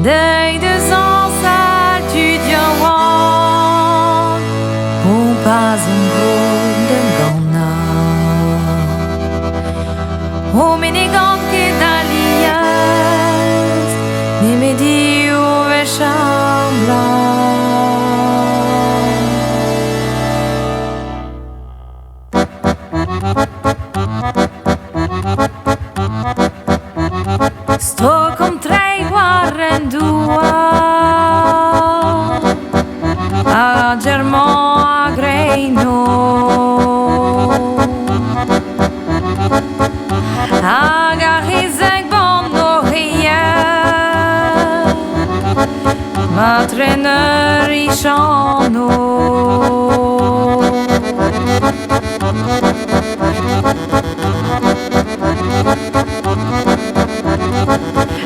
Dei de sensal tu diawant ou pas un gros de gana o menegant que dalias ne me di o vechambla sto contra i guarrendua a Germont a Greino a Garizeg Bondoria ma traîneur i chano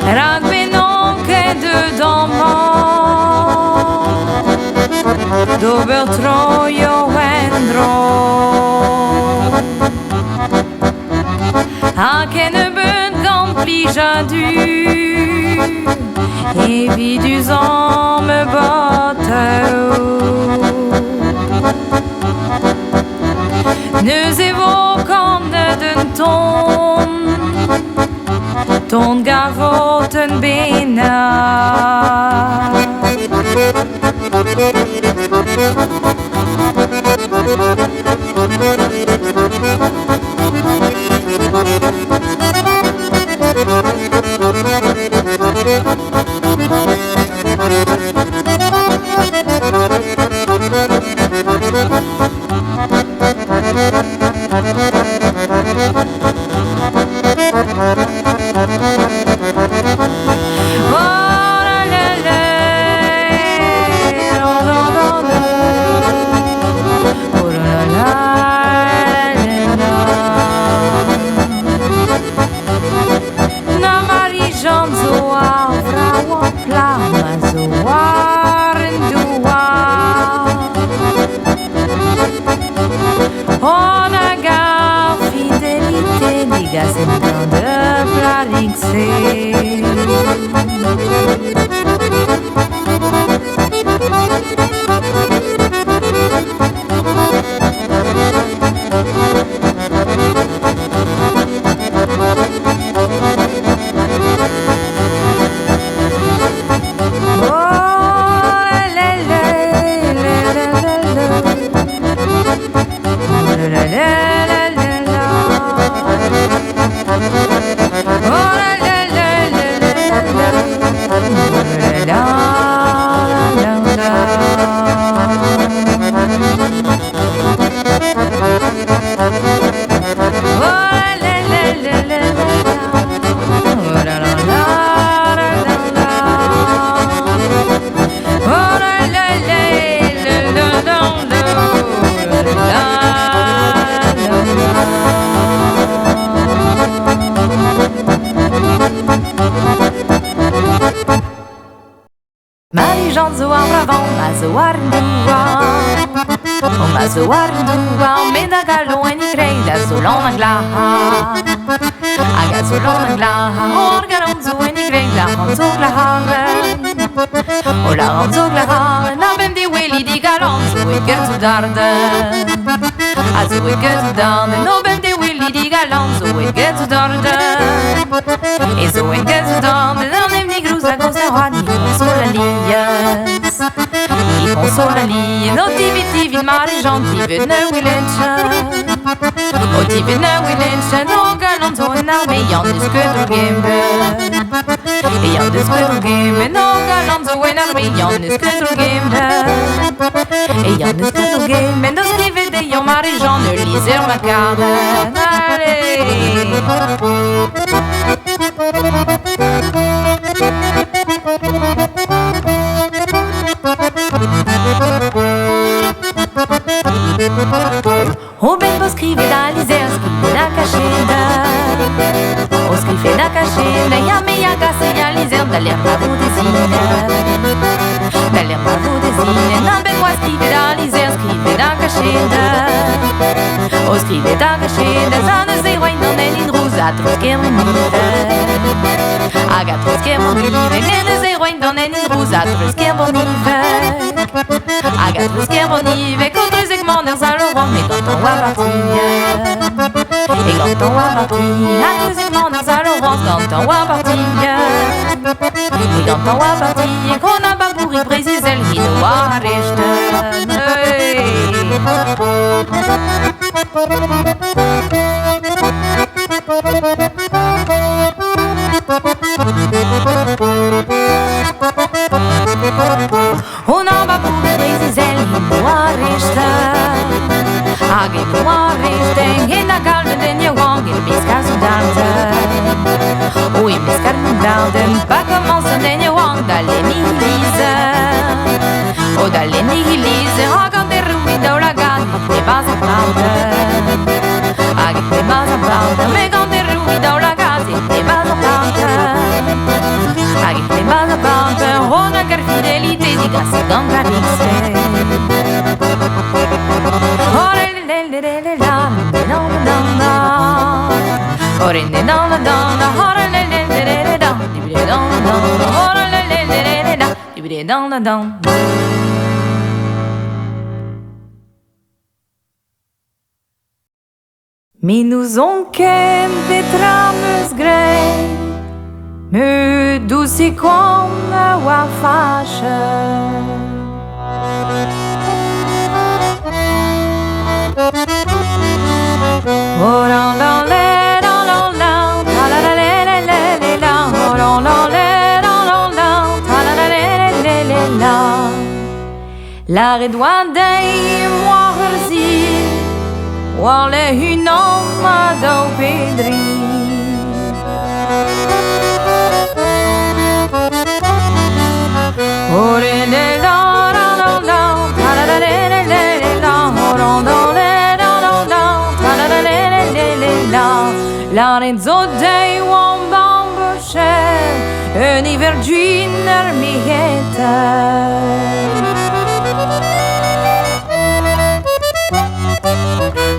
Ragbenon che de domo dove troio vendrò anche ne ben complige du et vie du me bateau nous évoquons d'un ton gavoten bena Mazuardua, meda galon en igreja, solon anglaha. Aga solon anglaha, orgaronzo en igreja, ranzoglaharen. Ola ranzoglaharen, na ben di weli di galonzo, et gertu darde. Azu et gertu darde, no ben di weli di galonzo, et gertu darde. Ezo et gertu darde, dan em ni gruza goza wani, sola lias. I consola li, no tivi mare gentil, venne willenche. O tivene willenche, no galanzo en arme, yan dus que du game. E yan dus que du game, no galanzo en arme, yan dus que du game. E yan dus que du game, no scrive de yon mare gens, ne lisez ma carte. Allez! O ben scrive da liser, scrive da cacheda. O scrive da cacheda, ya me ya casse ya liser, d'aller ma vous désigne. D'aller ma vous désigne, na ben moi scrive da liser, scrive da cacheda. O scrive da cacheda, za ne zero non è in rusa, Zatruskie monive Agatruskie monive Nene zeroin dan en in Zatruskie monive Agatruskie monive Contre segmenter Saint-Laurent Mais quand on va partir Et quand on va partir Contre segmenter Saint-Laurent Quand on va partir Et quand on va partir Qu'on a pas pourri précis Elle qui doit richten On a pas pourri précis Elle qui doit richten Agi doit richten In a galden den je wang In miskar soldaten Oui miskar soldaten Pas commencen den je wang D'aller nihilise O d'aller nihilise Hagan der rumi da la gani Te vas a plauten Agi te vas a plauten Me gan der rumi da la gani Te vas a plauten Agi te vas a plauten Hona car fidelité Diga se gan gradixte Ore le le le le la La la la Ore le la la la Ore le le le le le la Dibide la la Ore le le le le le la Dibide la la la Mi nous on ken betramus grei Me dusi kom wa fashe Oh la la la la la la la la la la la la Oh la la la la la la la la la la la La redouane moi herzi War le hunom do pedri Ore le la la la la la la la la la Ore le la la la la la la la La renzo dei wan bambushe Un iverginer mi hete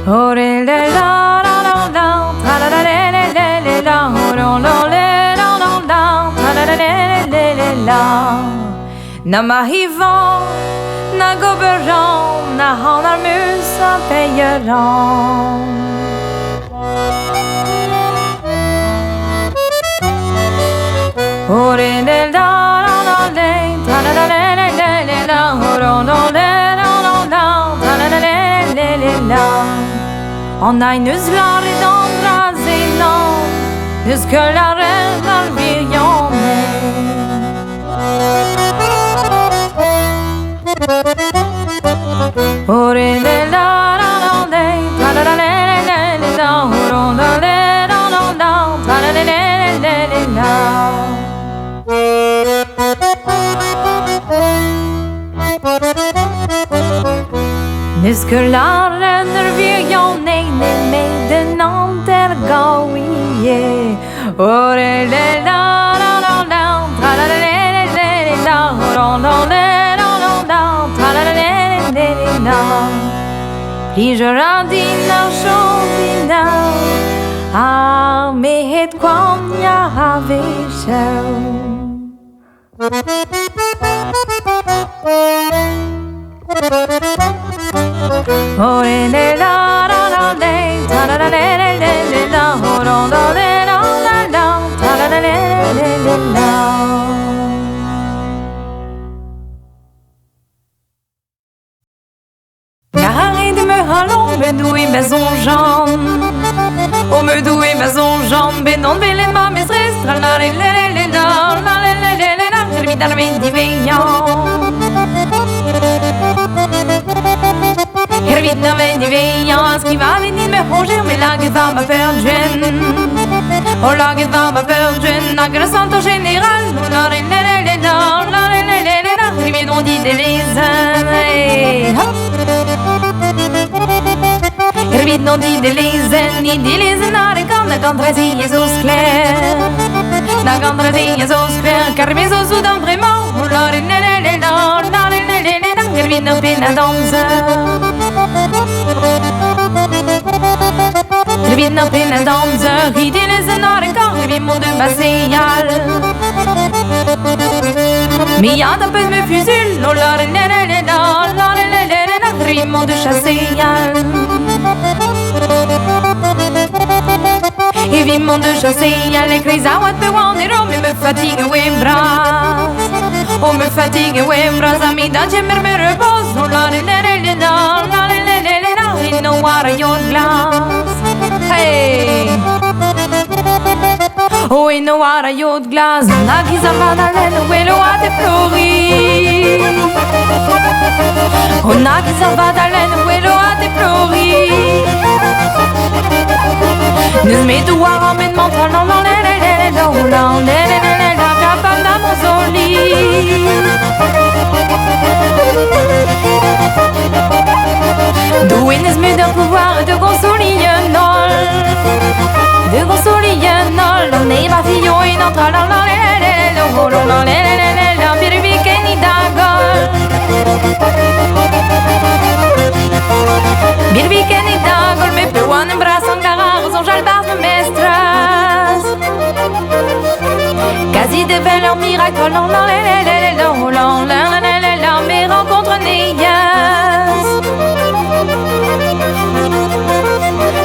Ore le la la la la la la la la la Ore le la la la la la la la Na mahivan, na goberan, na hanar musa peyeran Ore le la la la la la la la la Ore le la la la la la la On a une zlar et d'andra zélan De ce que la reine a virionné Ore le la la la la la la la la la Ore le la la la la la la la Nus que la reine virionné Med den anter gaouie Ore le la la la la la la la la la Ore le la la la la la la la Pligeradina chauvina A me het kwam ja havisho Ore le la la la la la la la la la Ore le la la la la la la la Allons, me doué maison Jean Oh, me doué maison Jean Ben non, ben les ma maîtresse La la la la la la la la la la la la Hermit dans la main d'Iveillant Hermit dans la main d'Iveillant Ce qui va venir me ronger Mais la gueule va me faire jeune Oh, la gueule va me faire jeune La gueule santo général La la la la la la la la la la la Hermit on dit des les Hermit non dit de lezen, ni de lezen are kan na gandrazi Jesus clair. Na gandrazi Jesus clair, car mes os soudan vraiment. La la la la la la la la la. Hermit no pena danse. vinner finnes danser, hittills en har en gang vi må du bassial. Mi ada pes me fusil, oh la la la la la la la la la, rimont de chasséal. Et vivement de chasséal, les cris à what the one et me fatigue ou bras. Oh me fatigue ou bras, ami d'ange me repose, oh la la la la la la la la la, in no water your glass. Hey. Oh, in no water your glass, nagi zavadalen, welo a te flori. Oh, nagi zavadalen, welo a te flori. Nous met du war en men mental, non, non, la la la la la la la la, capable d'amozoli. Douines met d'un pouvoir de consolienol. De consolienol, on est bafillon et notre la la la la la la la la, birbique ni dagol. Birbique ni dagol, mais peu one embrassant garage, on jalbarde mestras. Quasi de valeurs miracles, la la la la la la la, mes rencontres néas.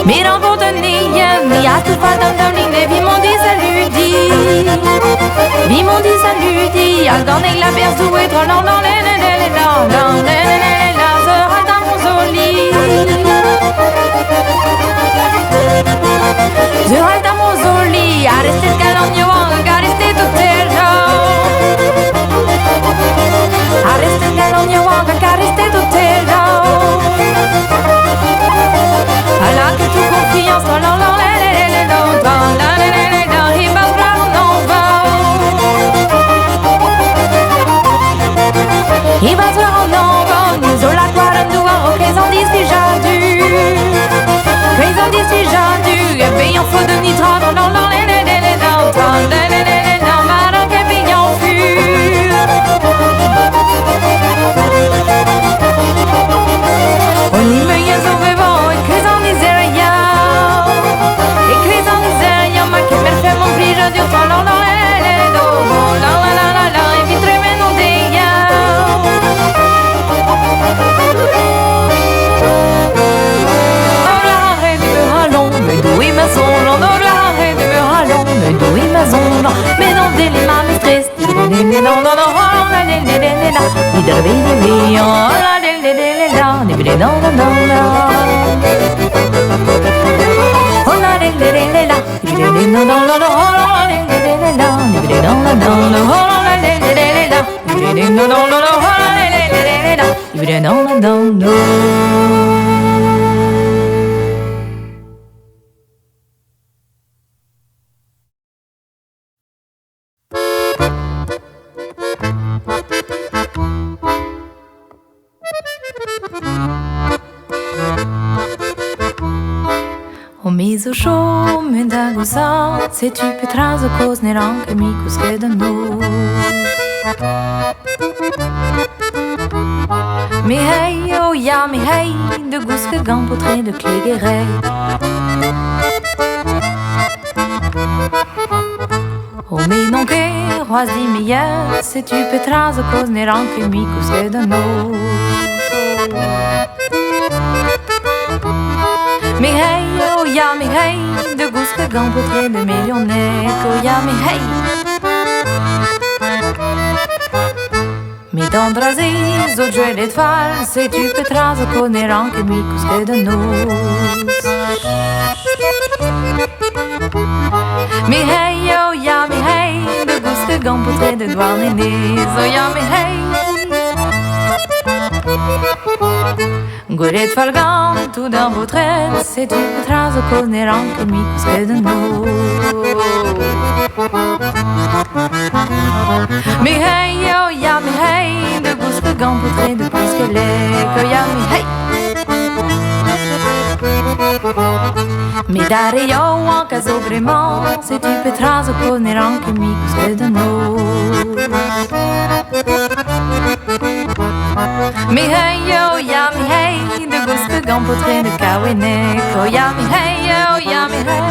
Mes rencontres néas, mi a tout pas dans la ligne, vi m'ont dit salut dit. Vi m'ont dit salut dit, al donner la berce ou être la la la la la la la la, sera dans mon zoli. Je reste dans mon zoli, à rester de calogno, à rester tout terra. A rester de calogno, à rester tout terra. À la que tu confiance, la la la la la la la la, il va voir on va. Il va voir on va, nous on la croire nous en raison d'espéjadu. Raison d'espéjadu, et payant faux de nitra dans la la la la la la la la la, maran que payant fur. On y me y a sauvé bon, et que j'en disais rien. Et que j'en disais rien, ma qui me fait mon prix, je dis la la la la la la, et vite remet non déia. Oh l'arrêt du ballon, mais d'où il m'a son, oh l'arrêt du ballon, mais d'où il m'a son, mais non des les mains stress, non non non, oh la la la la la, il devait oh la la la la la, il devait non non non la, oh la la la la la, il devait non non non non, oh la la la la la, il devait non non non non, oh la la la la la, il devait non non non non, oh la la la la la, il devait non non non non. O miso show me da goza, se tu pe trazo cos ne ranke mi cos che da no. Mi hey, oh ja mi hey, de gos que gan potre de klegere. O mi non che roas di meilleur, se tu pe trazo cos ne ranke mi cos che da no. Mi hey, oh ja mi hey, de gos que gan potre de millionnaire, oh ja mi hey. Mi don drazis, o giue de fal, se tu pe trazo con eran che mi cos che da nos. Mi hey, oh ja mi hey, de gos que gan potre de douane nes, oh ja mi hey. Goret falgan, tout d'un beau trait, c'est tu peux trazo con eran che mi cos che da nos. Mi hey, oh ja mi hey, de gos que gan potre de plus que les, oh ja mi hey. Mi dare io en caso vraiment, se tu peux trazo con eran che mi cos che da nos. Mi hey, oh ja mi hey, de gos que gan potre de kawene, oh ja mi hey, oh yami hey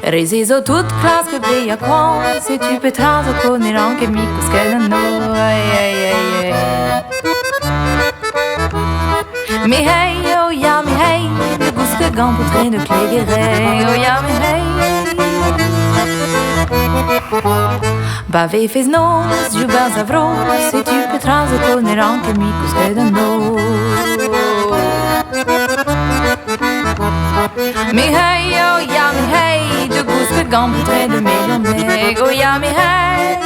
Resiso toute classe que brilla con Si tu peux trazo con il anche micos che non noi Mi hey, oh yami hey De gousque gambo train de clégéré Oh yami hey Bave fez nos, jubels avros Si tu peux trazo con il anche micos che non noi Mi hey, oh yami hey De gousque gambo train de millionnaire Oh yami hey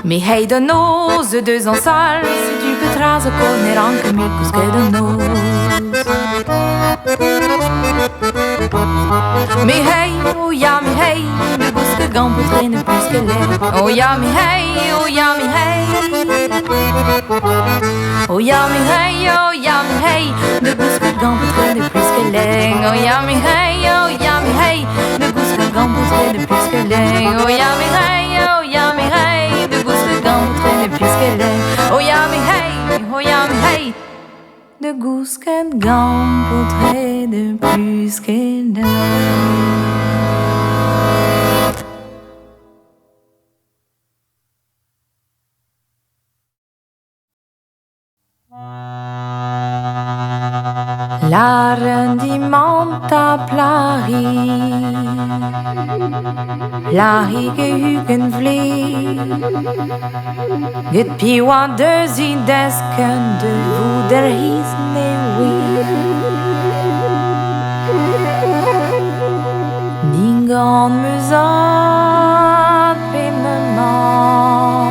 Mi hey de nos, deux en salle Si tu peux trazo con il anche micos che non noi Mi hey, oh yami hey De gousque gambo traîne plus que l'air Oh yami hey, oh yami hey Oh yami hey, oh yami hey De gousque gambo traîne plus que l'air Oh yami hey, oh yami hey De gousque gambo traîne plus que l'air Oh yami hey, oh yami hey De gousque gambo traîne plus que l'air Oh yami hey, oh yami hey De gousque gambo traîne plus que l'air La rendimenta plari Lari gehugen vlee Get piwa de zidesken De vous der his ne oui Ningan musat pemement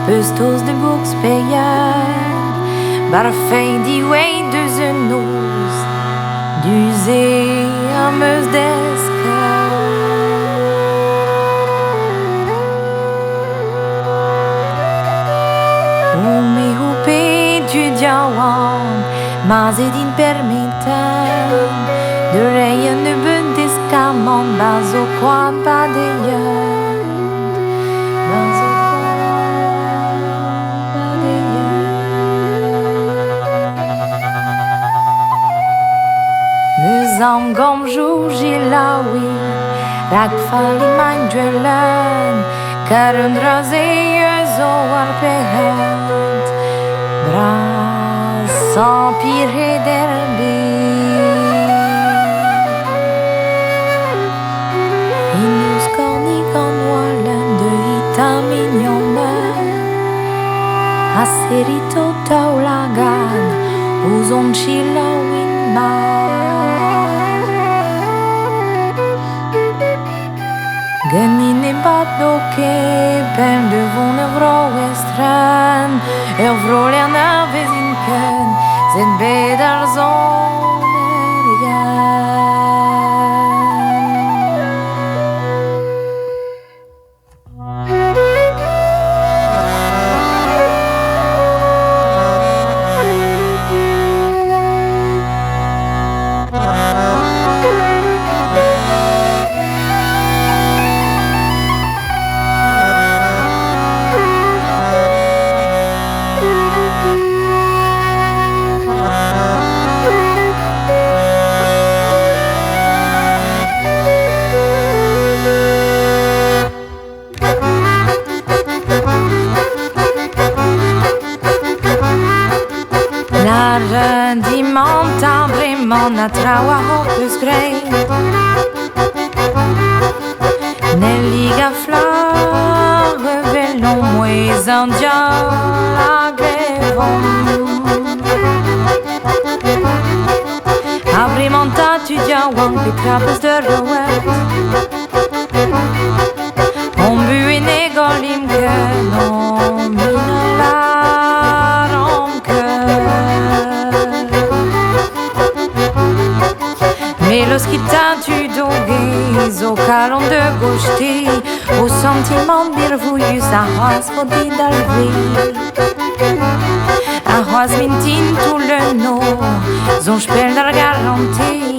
Pustos de boekspeyer Barfei die way de zenos Du zee ameus deske O me hope tu diawan Mas edin permeten De reien de bundeskaman Bazo kwa badeyen Bazo Am gom jougi lawi Rak fali mein dwellen Karen drazeus o arpehent Bras sans pire derbi Inus corni conwalen De hita mignon Aserito taulagan Uzon chilawin ma Genine baddoke pen devon vro westren vro lerner vezinken Zet bedar zon Rendimenta vraiment na trawa hopus grei Neliga fleur revelon moes india la grevon Abrimenta tu diawang pitrapes de roet On bu en egolim que non Mais lorsqu'il tu dogues au calon de gaucheté Au sentiment birvouillus à roise fodi d'alvé À roise mintin tout le nom Zon spel dar garantie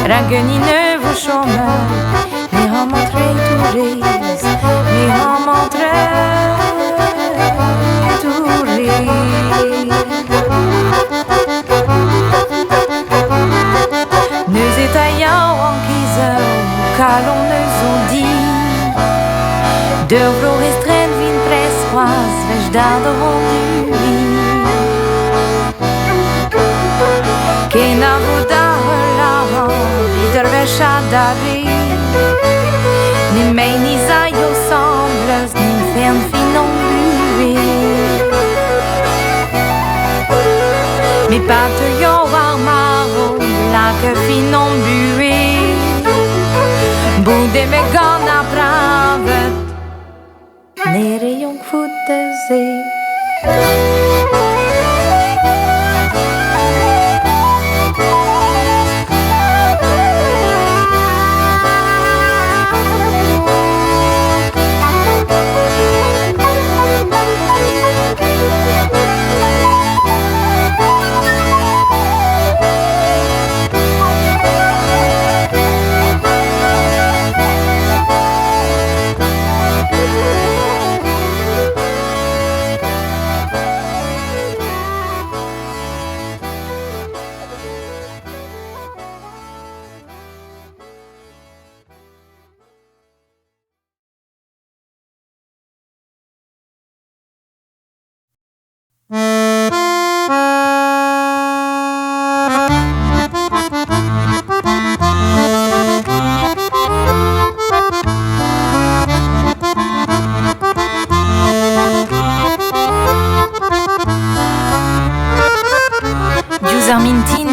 Ragenine vous chômeur Mais remontré tout les Mais remontré tout les sudi Dövro estren vin presquas Vech dado hondui Che na voda la Vider vecha dari Ni mei ni zaio sembles Ni fern finon bué Mi patte yo armaro La que finon bué Bude me gana pravet Nere jong foute zee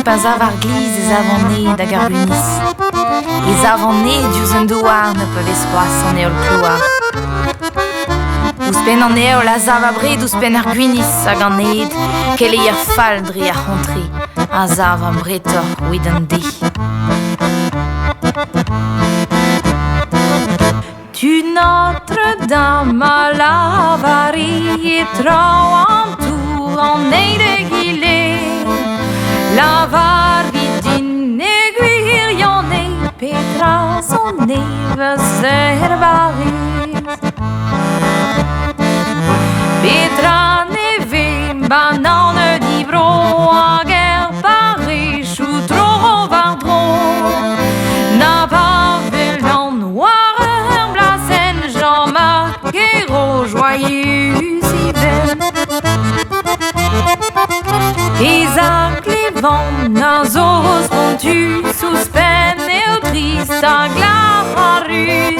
Pas avar glise ez avon da garbunis. Ez avon diouz un douar ne pev espoaz an eol plouar. Ouzpen an eo la zav abred ouzpen ar guinis hag an ed kele ar fal dre ar c'hontri a zav am bretor ouid an de. Tu Notre-Dame a lavari et trau an tour an eide gile. La var vid din eguir yon e petra son neves erbaris. Petra neve banan livro hag Paris ou tro vardro. Na pavel an noir blasen Jean-Marc Hérault joyeux hiver. Isaac Levant, Nazos Pontus, Suspen et triste à Glarus.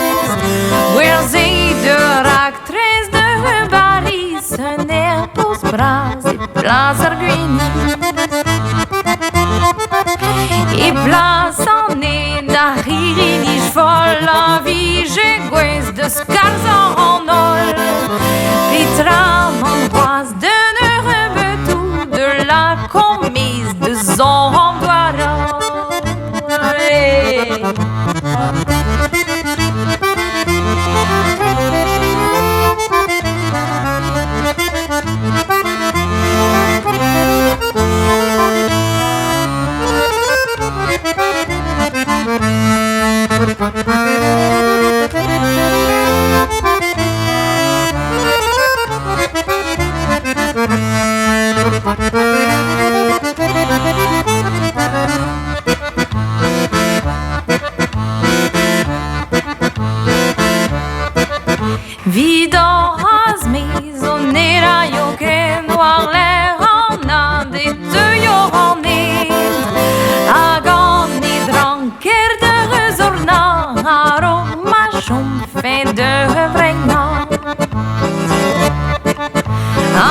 Wersey de actrice de Paris, un air pose bras et place arguini. Et place en est d'Aririni, folle la vie, j'ai guez de scars en ol. Petra m'embrasse de de la commise de Zandouara. Vidant has maison era yo que noir l'air en inde et de yo en agan ni dranker de resorna aroma chom fait de vreina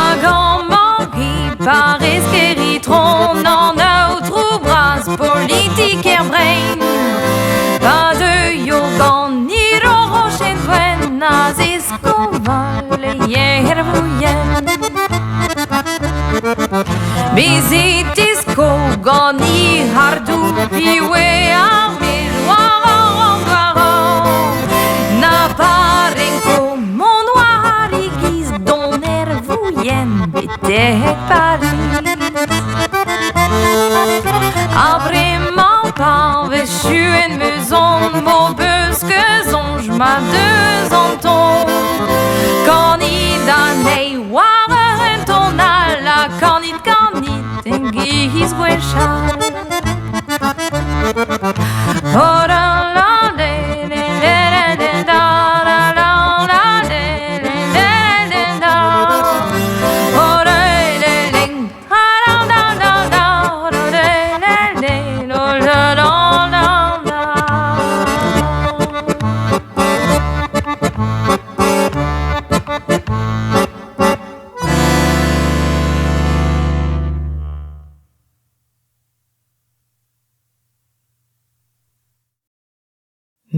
agan mangi par esqueritron en autre bras politique et brain pas de yogan ni rochen buenas escoval hier bouyen Bizitis kogani hardu piwe amir waro na parenko mon noir guise don nervouyen bete Paris après mon pas véchu une maison mon bus que zonge ma deux anton quand il danei waren ton alla quand il Gis gwechal Ora la de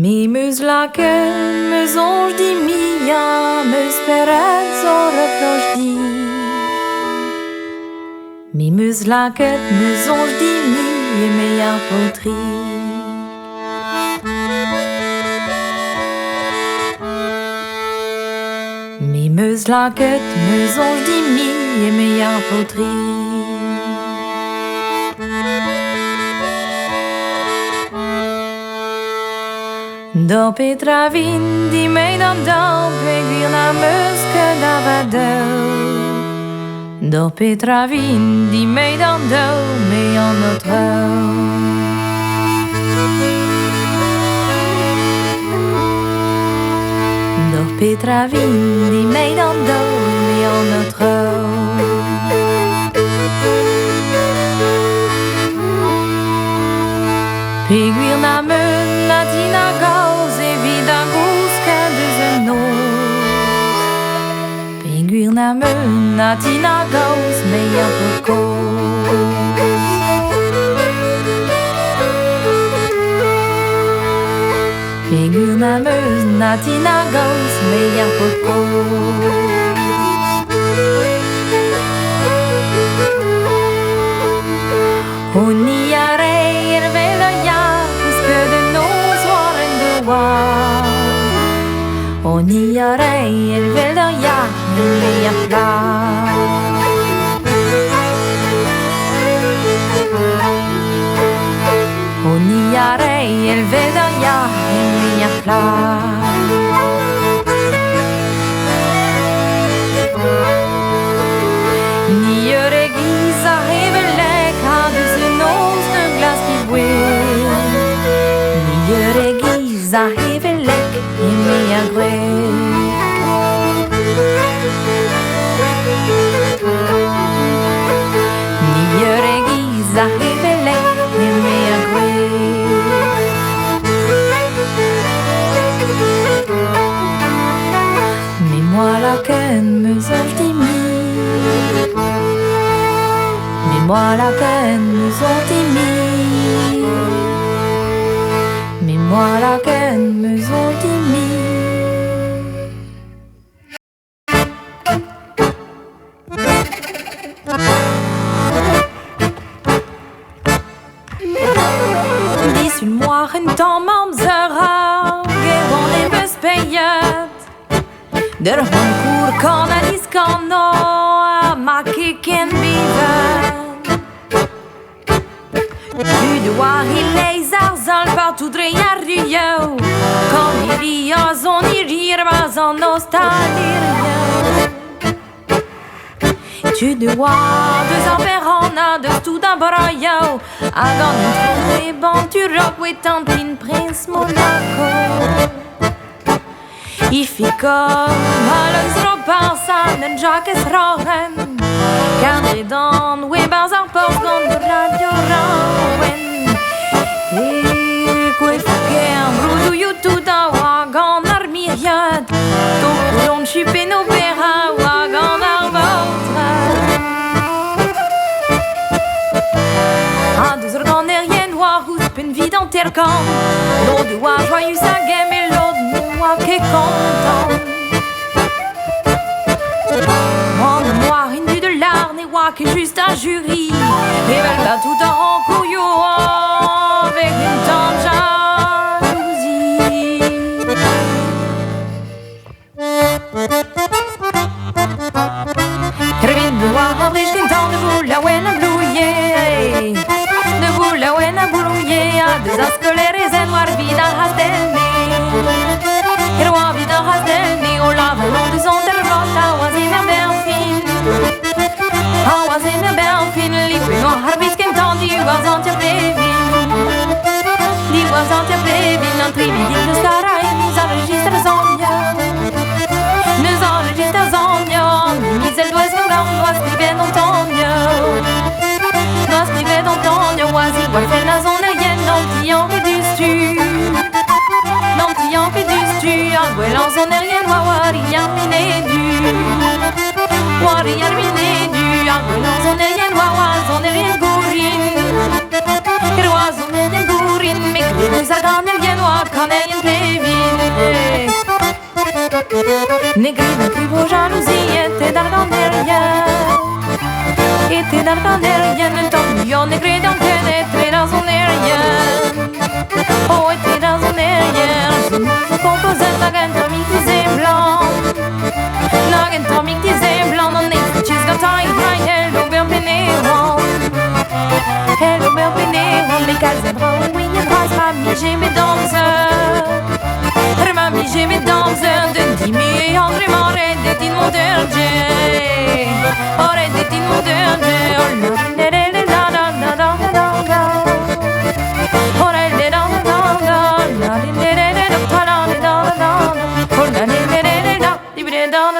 Mi meus laken, meus ange di mia, meus peret zor e kloch di. Mi meus laket, meus ange di mi, e meia potri. Mi meus laket, meus ange di mi, e meia potri. Do Petra vin di mei dan dau, peguir na meus ke da vadeu. Do Petra vin di mei dan dau, me an notre. Do Petra vin di mei dan dau, me an notre. Peguir na meun na tina gaus e vida gous ka deus en nos. Peguir na meun na tina gaus me a pokos. Peguir na meun na tina gaus me a pokos. Honi are Honi arei el velda ja me a pla. Honi arei el velda ja me a pla. Ni ere gisa hevelek ha dus nos de glas ki bouet. Ni ere gisa hevelek e me a grek. Ni ere gisa hevelek e me a grek. Mais moi la ken meus ange di mi. Mais moi la ken meus ange di mi. Mais moi la ken meus ange di mi. Dis-moi un temps mamzera, gewan e meus peiet. Der honkour kan a diskano a ma keken bivet. Tu dois il les arzal partout dreia rio. Quand il y a son irir bas en nostalgie. Tu dois deux amperana de tout d'un broyo. Agan et bon tu rock with un pin prince Monaco. I fick alles robansan en Jacques Rohen. Cadre dan we bazar pors gon de radio rawen. E kwe fake un brudu you tout da wagan armiriad. To coulon chipé no pera wagan arvotra. A deux organ rien noir ou pen vide en tercan. L'eau de wa joyeux sa game et l'eau de moi qui est content. Moi une vue de l'arne et moi qui est juste un jury. Et elle va tout en couillou avec une tante jalousie. Kervin bois en riche qu'un temps de boule à ouenne à blouiller. De boule à ouenne à blouiller. A deux ascolaires et un noir vide à rastelné. Et roi vide à rastelné. On lave l'eau de son terrotte à oisine berfine. A oisine berfine. Liquid en harbis qu'un temps du oisan tia plevin. Di oisan tia plevin. En trividine de starai nous enregistre zonja. Nous enregistre zonja. Mis el doigt sur l'homme doit scriver dans ton doit scriver dans ton oisi. Doit faire la zone yen dans le tillon que du stu. Dans le tillon que du stu. En gouelant son rien wawari arminé du. Wari arminé du. En gouelant son rien wawa son rien gourine. Roi son rien gourine. Mais Les deux agrands viennois, Corneille et Lévin. Négri de plus beau jalousie était d'argent derrière. Était d'argent derrière, un tourbillon négri d'en pénétrer dans son derrière. Oh, était dans son derrière. Je composais un atomique disait blanc. Någon atomique disait blanc. Non, nej, för tjus gott ta i haj. Hello, bär pénéron. Hello, bär pénéron. Mais qu'elles aiment oui, il brasse ma j'ai mes danseurs. Mamie, j'ai mes danseurs de dimi. André m'aurait dit mon dernier. Aurait dit mon dernier. Oh, la la la la la la la la la. Oh, la la la la la la la la la la la la la la. Oh, la la la la la la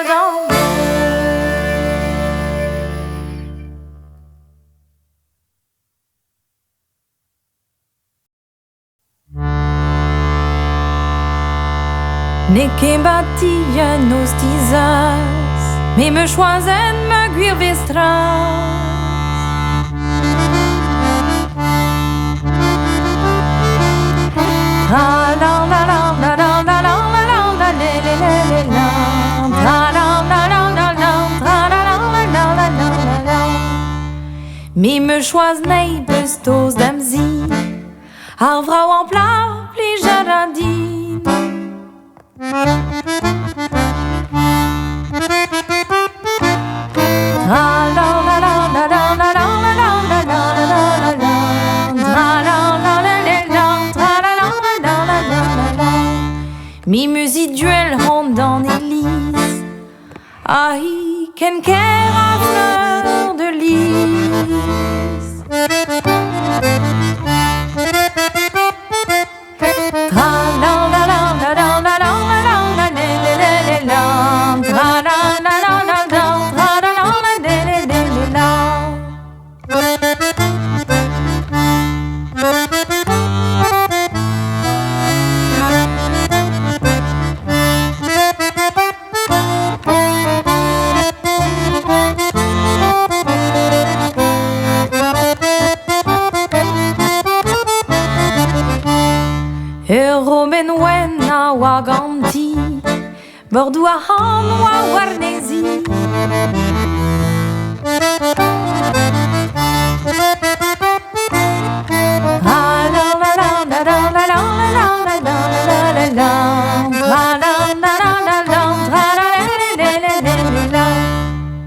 la la la. Nicke bâtie nos tisas, mais me choisen me guir vestras. La la la la la la la la la la la la la la la. Mais me choisen nei bestos d'amzi, ar vrau en plat pli jaradi. Mi musique duel ronde dans l'église. Aïe, qu'en qu'ère à fleur de lys. Waganti, Bordeaux à Ham ou à Warnésie.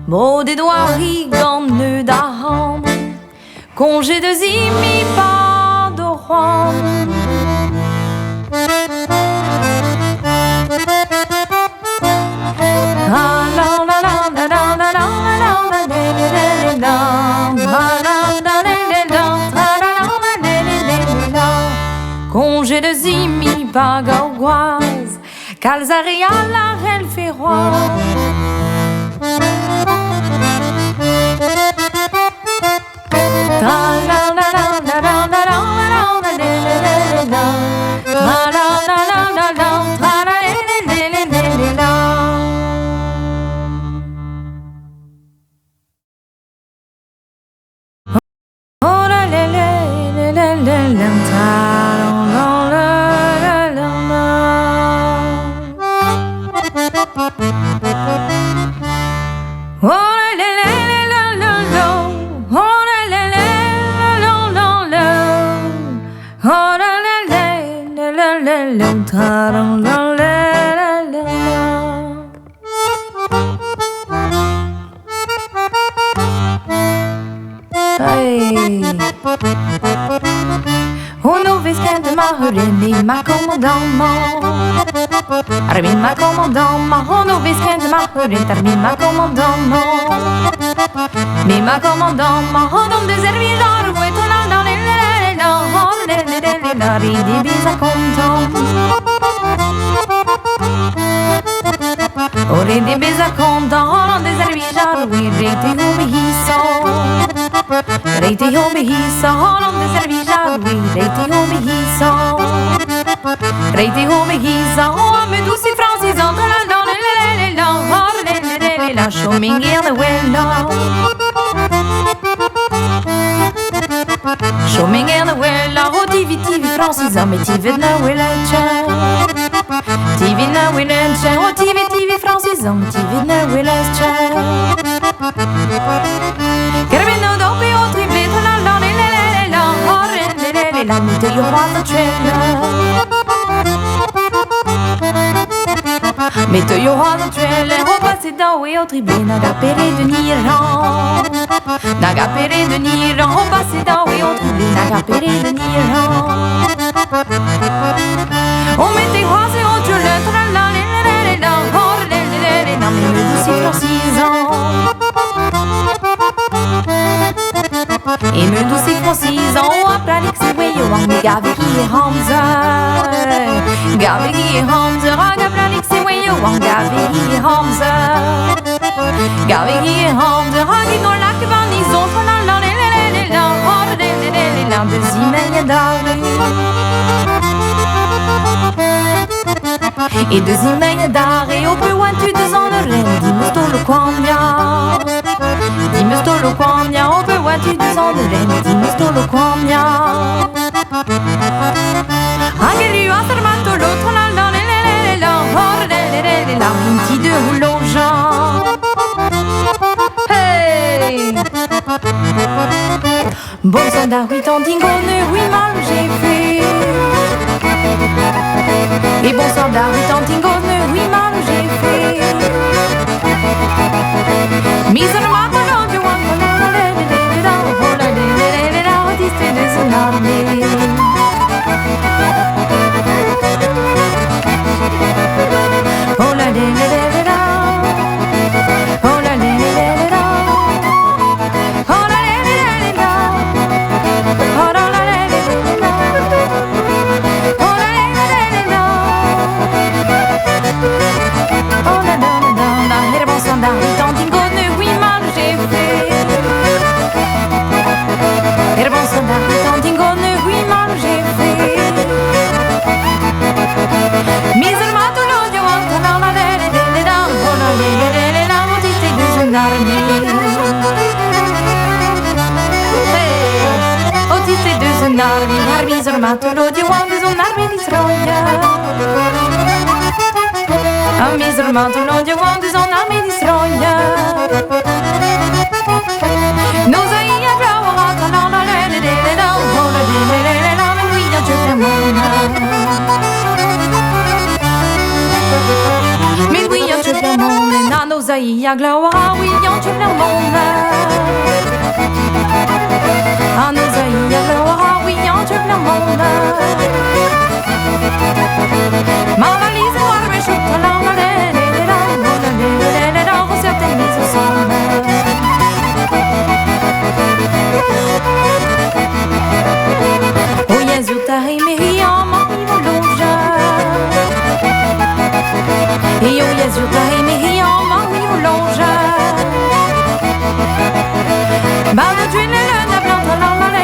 Mot des doigts riganeux d'Aham, congé de zimi pas de Rouen. Congé de zimi bagaouoise, calzaria la reine féroise. Ma commandant, termine ma commandant, on oublie ce de ma termine ma commandant, mais ma commandant, on donne des services dans le dans les des bis à content. On est des bis à content, on des services dans le rété obéissant. Rété obéissant, on des services dans le rété obéissant. Reiti come chissà, oh, me tu si francisant, la show me in the window. Showming in the well, oh TV, Francis, mais TV na Willetcha. TV na Willetcha, oh TV, Francis, mais TV na Willetcha. Carabino doppio, oh triplé, la la la la la la, la mettez you on the trailer. Mettez you on the trailer, oh passez dans oui au triplé, naga péré de Niran. Naga péré de Niran, oh passez dans oui au triplé, naga péré de Niran. On mettez croisé au trailer, la la la la la, oh la la la la, mais me douce pour 6 ans. Et me douce pour 6 ans, après Alexis Wayo, on est Gaviki Hamza. Gaviki Hamza, après Alexis Wayo, on Gaviki Hamza. Gaviki Hamza, Ragin on lac van die zon van la la la la la, oh la la la la, de Zimen Dari. Et de Zimen Dari, au peu one tu 2 ans le reine, dis-moi sto le quambia. Dis-moi sto le quambia, au peu one tu 2 ans le reine, dis-moi sto le quambia. Anche lui a fermato l'autre la la la la la, oh la la la la, minti de rouleau. Hey! Bon soldat, oui, tant d'ingone, oui, mal j'ai fait. Et bon soldat, oui, tant d'ingone, oui, mal j'ai fait. Mise en main, non, tu vois, oh la la la, distrait de son armée. Oh la la la la. Armatolo di quando sono armi di sroglia. A mi armatolo di quando sono armi di sroglia. Non sai a bravo a la la la la la la la la la qui non c'è più mondo. Mi qui non c'è più mondo. Non sai a glava qui non c'è più mondo. A non sai a glava c'è la moda. Ma valise guarda asciutta la la la la se te mi sono. O Gesù tai mi ama mi volonja. Io Gesù tai mi ama mi volonja. Ma la giulle la planta la la la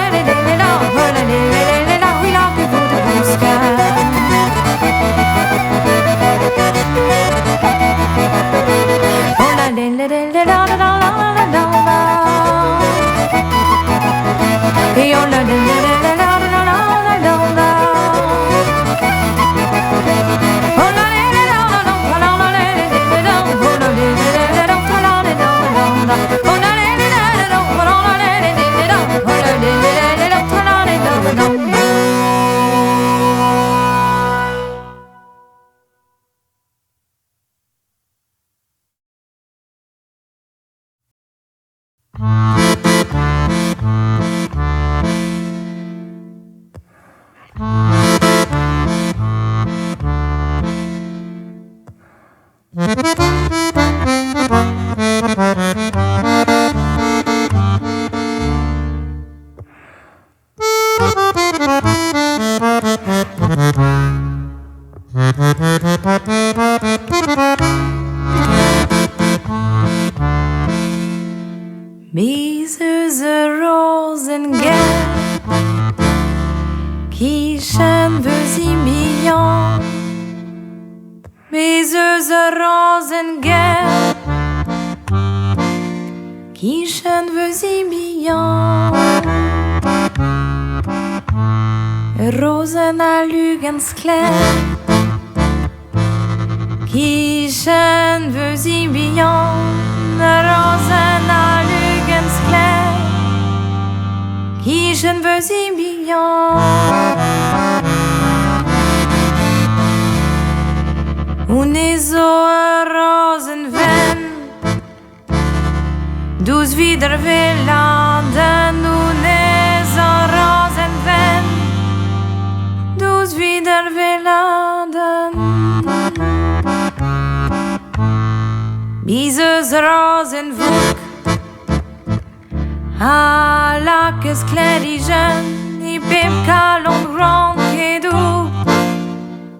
Mrs. Rosengeld, Kischen Vesimillan. Mrs. Rosengeld, Kischen Vesimillan. Rosen er lugens klær Kischen vøs i byen Rosen er lugens klær Kischen vøs i byen Hun so Rosenvenn Dus wieder verladen Hun so Rosenvenn Dus wieder verladen Dieses Rosenwurk Lakes kledigen I pepkal und ronke du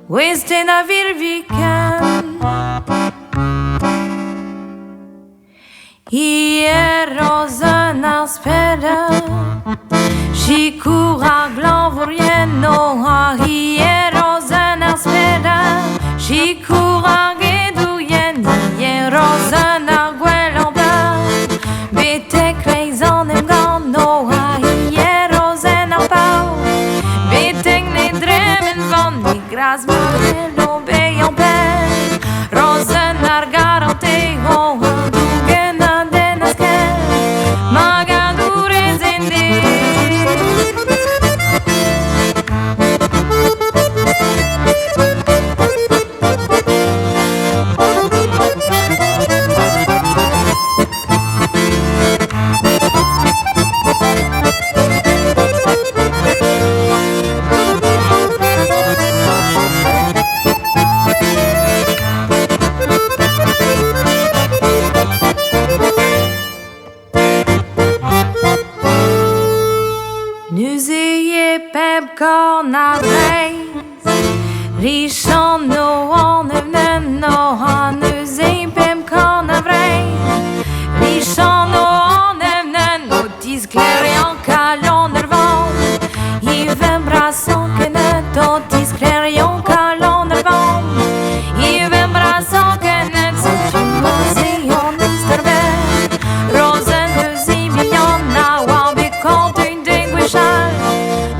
Westen a virviken Hier rosen er spedden She court glad voor je nog Hier rozen er spedden She court gedu je Hier rozen er gwelomben Bete kreizan em gan nog Hier rozen er pauw Bete ne dremen van die gras Modelo bij en pen Rozen er garantie Dugen a den askel Magadure zende Nu zie je pepcorn naar reis Richon no on evnen no han Nu zie je pepcorn naar reis Richon no on evnen no tis klerian kalon ervan I vembra kenet o tis klerian kalon ervan I vembra kenet så tu må se on usterven Rosen nu zie vi jonna wa vi kont un denguishal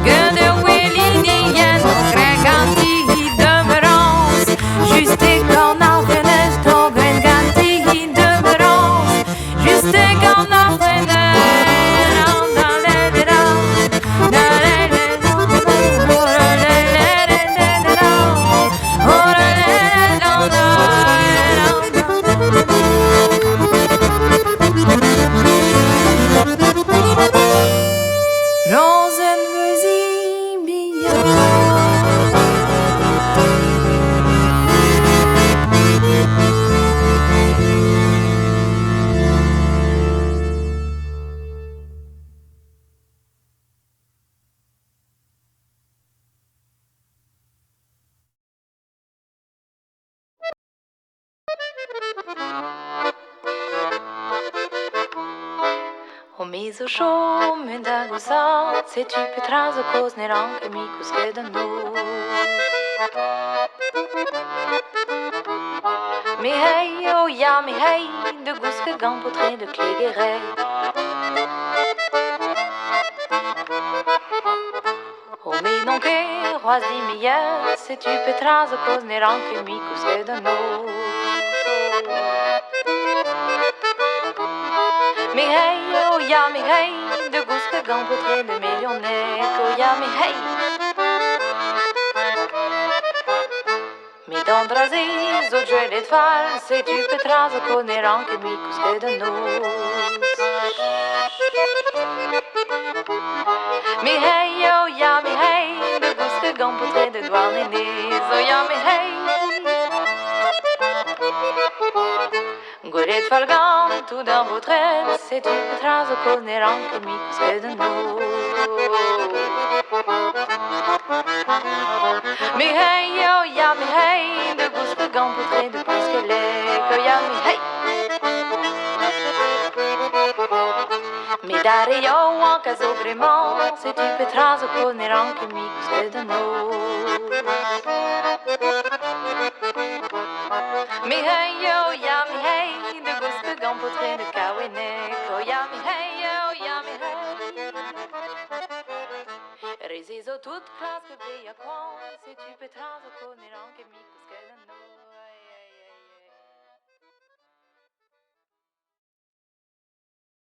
Gude Willinien och Greganti I demeurance Juste quand on fenest och Greganti I demeurance Juste quand on fenest Rosen vøs i byen Mise show men da gozat Se tu petras o cos neran che mi cusche da no Mi hey oh ja mi hey De gusche gan potre de klegere Oh mi non che roisi meilleur Se tu petras o cos neran che mi cusche da no Mi hey, oh ja mi hey De gusche gan potre de millionnaire Oh ja mi hey Mi d'andrasis o djeu det fall Se tu petras o conner anche mi cusche de nos Mi hey, oh ja mi hey De gusche gan potre de douane nes Oh ja mi hey Goret falgan tout dans votre aide C'est tu petras o conner anche mi cusche de nos Mi hey, oh ja mi hey De gusche gan potre de plus que les Oh ja mi hey Mi dare io en caso vraiment Se tu petras o conner anche mi cusche de nos Mi hey, oh ja mi hey De gusche gan potre de kawene Oh ja mi hey, oh ja mi hey Resiso toute classe que blia con, se tu peux trans o con i ranche micos che non